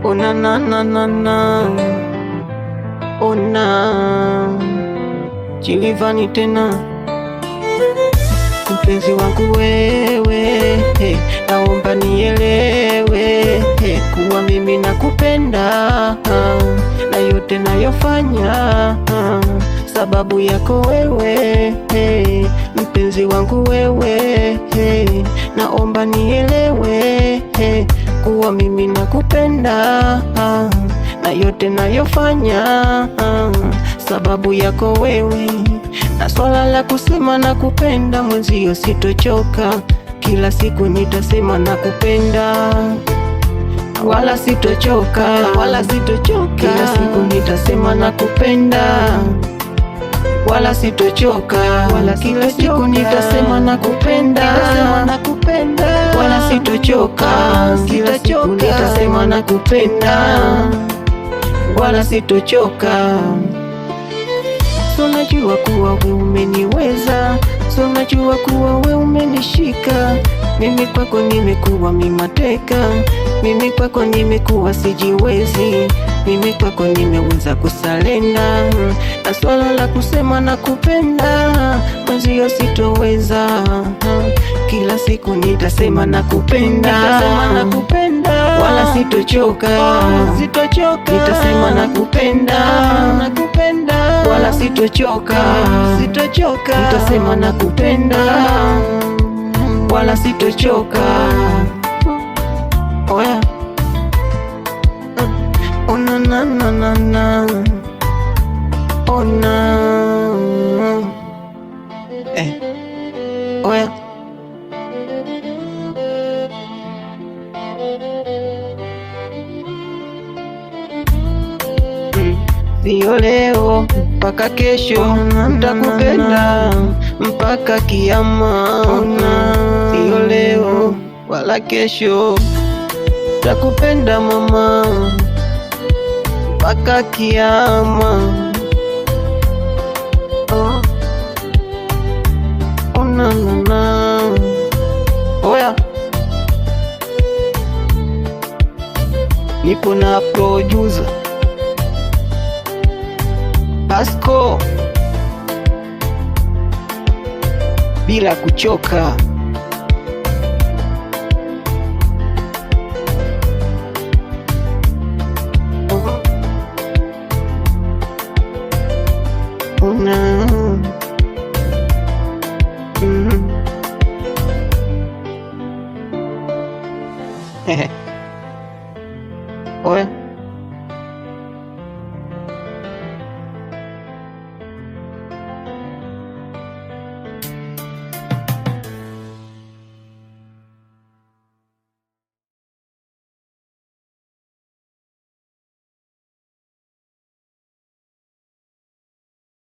Ona na na na na, ona Jilivani tena, mpenzi wangu wewe, naomba nielewe, kuwa mimi nakupenda, na yote nayofanya sababu yako wewe, mpenzi wangu wewe, naomba nielewe, kuwa mimi nakupenda, na yote nayofanya sababu yako wewe. Na swala la kusema nakupenda mwenzio sitochoka, kila siku nitasema nakupenda, wala sitochoka, wala sitochoka, kila siku nitasema nakupenda, wala sitochoka, wala kila siku nitasema nakupenda, wala sitochoka, kila siku nitasema nakupenda, wala sitochoka. So najua kuwa we umeniweza, so najua kuwa we umenishika, mimi kwako nimekuwa mateka, mimi kwako nimekuwa sijiwezi, mimi kwako nimeweza kusalenda, na swala la kusema nakupenda mwenzio sitoweza, kila siku nitasema nakupenda, wala sitochoka, nitasema nakupenda, wala sitochoka, nitasema nakupenda, wala sitochoka. Oya, ona na na na na, ona oya, sio leo mpaka kesho, nitakupenda mpaka kiyama. Sio leo wala kesho, nitakupenda mama mpaka kiyama. Ona na na, oya, nipo na producer Pasco bila kuchoka. Una Oya.